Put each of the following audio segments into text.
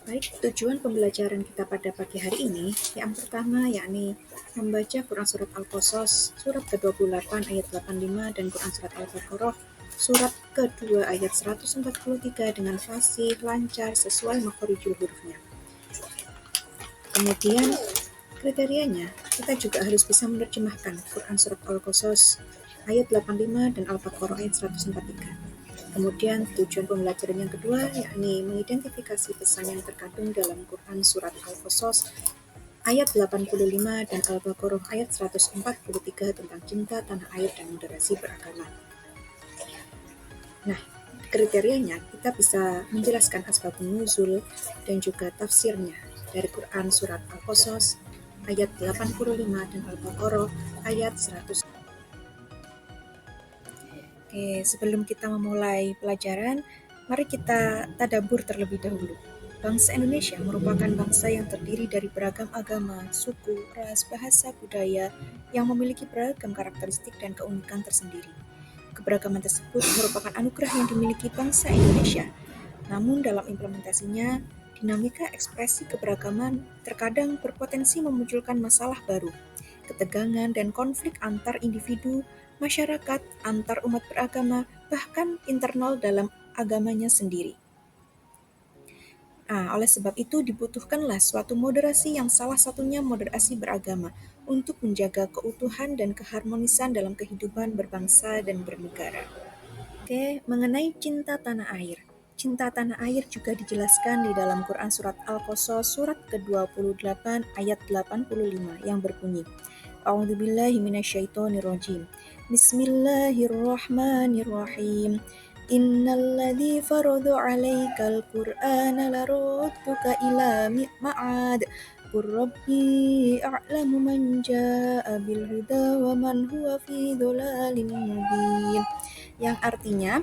Baik, tujuan pembelajaran kita pada pagi hari ini, yang pertama yakni membaca Quran Surat Al-Qasas, surat ke-28 ayat 85 dan Quran Surat Al-Baqarah, surat kedua ayat 143 dengan fasih, lancar, sesuai makhorijul hurufnya. Kemudian kriterianya, kita juga harus bisa menerjemahkan Quran Surat Al-Qasas ayat 85 dan Al-Baqarah ayat 143. Kemudian tujuan pembelajaran yang kedua yakni mengidentifikasi pesan yang terkandung dalam Quran Surat Al-Qasas ayat 85 dan Al-Baqarah ayat 143 tentang cinta, tanah air, dan moderasi beragama. Nah, kriterianya kita bisa menjelaskan asbabun nuzul dan juga tafsirnya dari Quran Surat Al-Qasas ayat 85 dan Al-Baqarah ayat 100. Oke, sebelum kita memulai pelajaran, mari kita tadabbur terlebih dahulu. Bangsa Indonesia merupakan bangsa yang terdiri dari beragam agama, suku, ras, bahasa, budaya yang memiliki beragam karakteristik dan keunikan tersendiri. Keberagaman tersebut merupakan anugerah yang dimiliki bangsa Indonesia. Namun dalam implementasinya, dinamika ekspresi keberagaman terkadang berpotensi memunculkan masalah baru, ketegangan dan konflik antar individu, masyarakat, antar umat beragama, bahkan internal dalam agamanya sendiri. Oleh sebab itu dibutuhkanlah suatu moderasi yang salah satunya moderasi beragama untuk menjaga keutuhan dan keharmonisan dalam kehidupan berbangsa dan bernegara. Oke, mengenai cinta tanah air. Cinta tanah air juga dijelaskan di dalam Quran Surat Al-Qasas surat ke-28 ayat 85 yang berbunyi, A'udzubillahi minasyaitonirrajim. Bismillahirrahmanirrahim. Innalladzi farada 'alaikal Qur'ana laradduka ila ma'ad. Qur rabbi a'lamu man jaa'a bil huda wa man huwa fi dhalalin mubin. Yang artinya,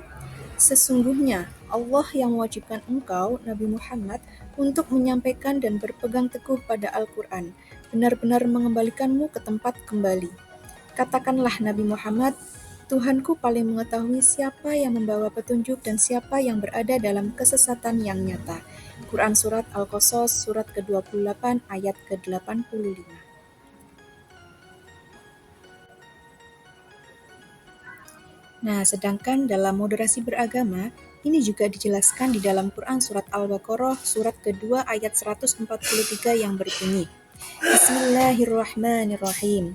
sesungguhnya Allah yang mewajibkan engkau, Nabi Muhammad, untuk menyampaikan dan berpegang teguh pada Al-Quran, benar-benar mengembalikanmu ke tempat kembali. Katakanlah Nabi Muhammad, Tuhanku paling mengetahui siapa yang membawa petunjuk dan siapa yang berada dalam kesesatan yang nyata. Quran Surat Al-Qasas surat ke-28 ayat ke-85. Nah, sedangkan dalam moderasi beragama, ini juga dijelaskan di dalam Quran Surat Al-Baqarah surat kedua ayat 143 yang berbunyi, Bismillahirrahmanirrahim.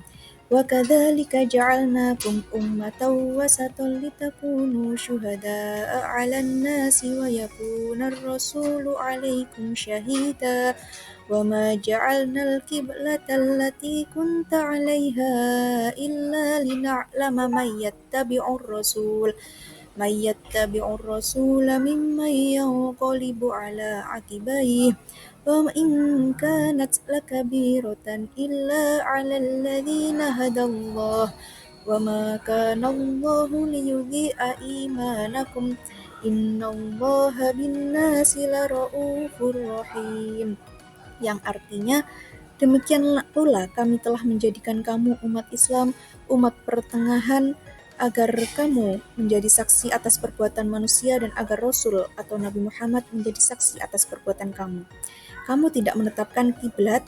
وَكَذَلِكَ جَعَلْنَاكُمْ أُمَّةً وَسَطًا لِتَكُونُوا شُهَدَاءَ عَلَى النَّاسِ وَيَكُونَ الرَّسُولُ عَلَيْكُمْ شَهِيدًا وَمَا جَعَلْنَا الْقِبْلَةَ الَّتِي كُنْتَ عَلَيْهَا إِلَّا لِنَعْلَمَ من يتبع الرسول ممن ينقلب على عقبيه وإن كانت لكبيرة إلا على الذين هدى الله وما كان الله ليضيع إيمانكم إن الله بالناس لرؤوف رحيم. Yang artinya, demikianlah pula kami telah menjadikan kamu umat Islam, umat pertengahan, agar kamu menjadi saksi atas perbuatan manusia dan agar Rasul atau Nabi Muhammad menjadi saksi atas perbuatan kamu. Kamu tidak menetapkan kiblat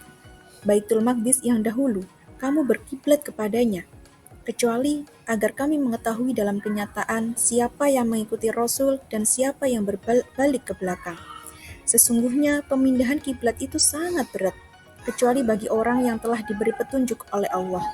Baitul Maqdis yang dahulu, kamu berkiblat kepadanya, kecuali agar kami mengetahui dalam kenyataan siapa yang mengikuti Rasul dan siapa yang berbalik ke belakang. Sesungguhnya pemindahan kiblat itu sangat berat, kecuali bagi orang yang telah diberi petunjuk oleh Allah.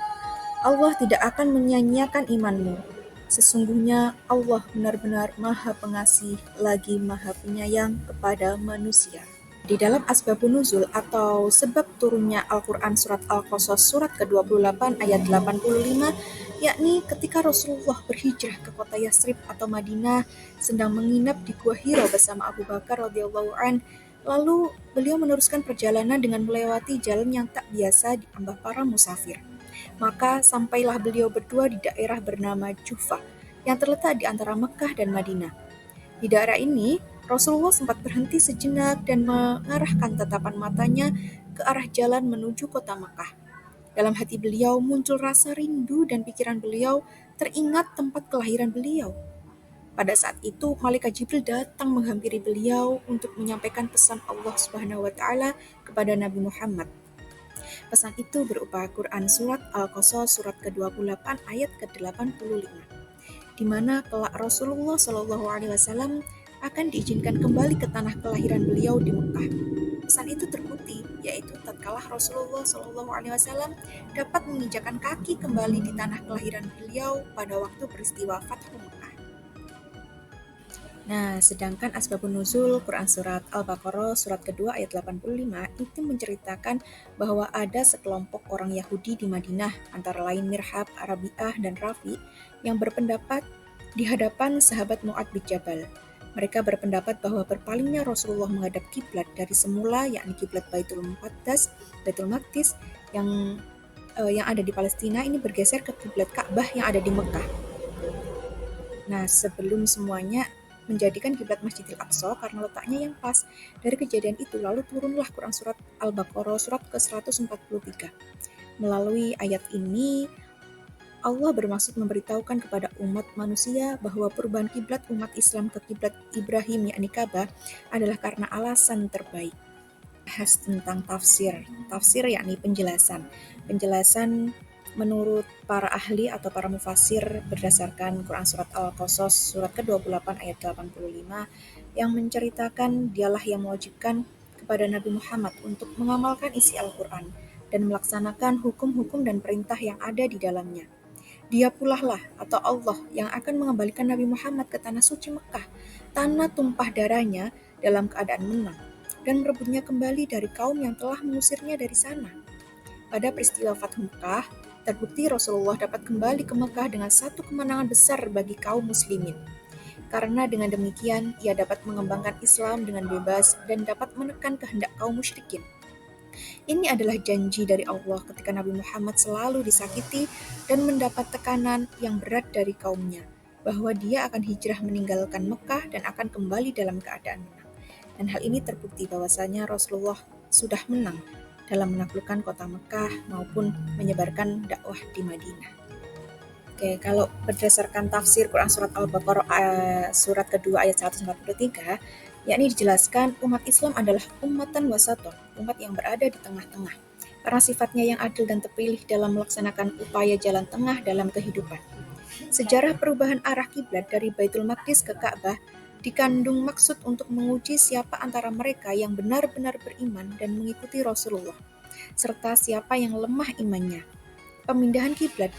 Allah tidak akan menyia-nyiakan imanmu. Sesungguhnya Allah benar-benar Maha Pengasih lagi Maha Penyayang kepada manusia. Di dalam asbabun nuzul atau sebab turunnya Al-Quran Surat Al-Qasas Surat ke-28 ayat 85, yakni ketika Rasulullah berhijrah ke kota Yasrib atau Madinah, sedang menginap di Gua Hira bersama Abu Bakar radhiyallahu an. Lalu beliau meneruskan perjalanan dengan melewati jalan yang tak biasa diambah para musafir. Maka sampailah beliau berdua di daerah bernama Jufa, yang terletak di antara Mekah dan Madinah. Di daerah ini, Rasulullah sempat berhenti sejenak dan mengarahkan tatapan matanya ke arah jalan menuju kota Mekah. Dalam hati beliau muncul rasa rindu dan pikiran beliau teringat tempat kelahiran beliau. Pada saat itu, malaikat Jibril datang menghampiri beliau untuk menyampaikan pesan Allah Subhanahu wa taala kepada Nabi Muhammad. Pesan itu berupa Quran surat Al-Qasas surat ke-28 ayat ke-85, di mana kelak Rasulullah Shallallahu alaihi wasallam akan diizinkan kembali ke tanah kelahiran beliau di Mekah. Pesan itu terbukti, yaitu tatkala Rasulullah Shallallahu alaihi wasallam dapat menginjakan kaki kembali di tanah kelahiran beliau pada waktu peristiwa Fathu Mekah. Nah, sedangkan asbabun nuzul Quran surat Al-Baqarah surat kedua ayat 85 itu menceritakan bahwa ada sekelompok orang Yahudi di Madinah, antara lain Mirhab, Rabi'ah, dan Rafi, yang berpendapat di hadapan sahabat Mu'ad bin Jabal. Mereka berpendapat bahwa berpalingnya Rasulullah menghadap kiblat dari semula, yakni kiblat Baitul Maqdis yang ada di Palestina, ini bergeser ke kiblat Ka'bah yang ada di Mekah. Nah, sebelum semuanya menjadikan kiblat Masjidil Aqsa karena letaknya yang pas. Dari kejadian itu lalu turunlah Quran surat Al-Baqarah surat ke-143. Melalui ayat ini Allah bermaksud memberitahukan kepada umat manusia bahwa perubahan kiblat umat Islam ke kiblat Ibrahim yakni Ka'bah adalah karena alasan terbaik. Bahas tentang tafsir. Tafsir yakni penjelasan. Penjelasan menurut para ahli atau para mufassir berdasarkan Quran surat Al-Qasas surat ke-28 ayat 85 yang menceritakan dialah yang mewajibkan kepada Nabi Muhammad untuk mengamalkan isi Al-Quran dan melaksanakan hukum-hukum dan perintah yang ada di dalamnya. Dia pula lah atau Allah yang akan mengembalikan Nabi Muhammad ke tanah suci Mekah, tanah tumpah darahnya dalam keadaan menang, dan merebutnya kembali dari kaum yang telah mengusirnya dari sana. Pada peristiwa Fathu Mekah, terbukti Rasulullah dapat kembali ke Mekah dengan satu kemenangan besar bagi kaum muslimin. Karena dengan demikian, ia dapat mengembangkan Islam dengan bebas dan dapat menekan kehendak kaum musyrikin. Ini adalah janji dari Allah ketika Nabi Muhammad selalu disakiti dan mendapat tekanan yang berat dari kaumnya, bahwa dia akan hijrah meninggalkan Mekah dan akan kembali dalam keadaan menang. Dan hal ini terbukti bahwasanya Rasulullah sudah menang dalam menaklukkan kota Mekah maupun menyebarkan dakwah di Madinah. Oke, kalau berdasarkan tafsir Quran surat Al-Baqarah surat kedua ayat 143, yakni dijelaskan umat Islam adalah ummatan wasaton, umat yang berada di tengah-tengah, karena sifatnya yang adil dan terpilih dalam melaksanakan upaya jalan tengah dalam kehidupan. Sejarah perubahan arah kiblat dari Baitul Maqdis ke Ka'bah dikandung maksud untuk menguji siapa antara mereka yang benar-benar beriman dan mengikuti Rasulullah, serta siapa yang lemah imannya. Pemindahan kiblat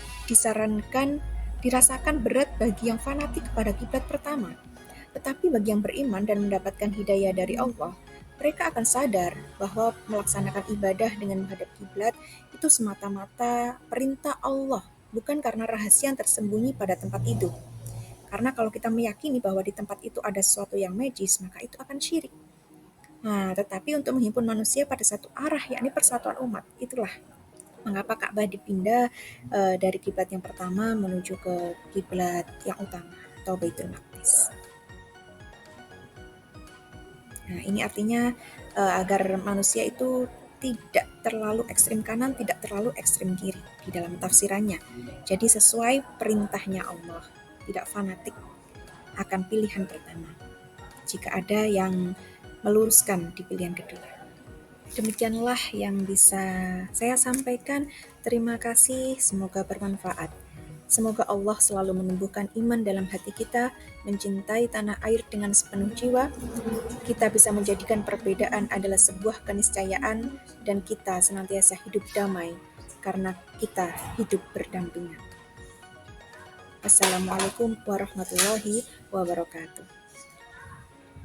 dirasakan berat bagi yang fanatik pada kiblat pertama. Tetapi bagi yang beriman dan mendapatkan hidayah dari Allah, mereka akan sadar bahwa melaksanakan ibadah dengan menghadap kiblat itu semata-mata perintah Allah, bukan karena rahasia yang tersembunyi pada tempat itu. Karena kalau kita meyakini bahwa di tempat itu ada sesuatu yang magis, maka itu akan syirik. Nah, tetapi untuk menghimpun manusia pada satu arah, yakni persatuan umat, itulah mengapa Ka'bah dipindah dari kiblat yang pertama menuju ke kiblat yang utama atau Baitul Maqdis. Nah, ini artinya agar manusia itu tidak terlalu ekstrim kanan, tidak terlalu ekstrim kiri di dalam tafsirannya. Jadi sesuai perintahnya Allah, tidak fanatik akan pilihan pertama. Jika ada yang meluruskan di pilihan kedua. Demikianlah yang bisa saya sampaikan. Terima kasih, semoga bermanfaat. Semoga Allah selalu menumbuhkan iman dalam hati kita, mencintai tanah air dengan sepenuh jiwa. Kita bisa menjadikan perbedaan adalah sebuah keniscayaan, dan kita senantiasa hidup damai karena kita hidup berdampingan. Assalamualaikum warahmatullahi wabarakatuh.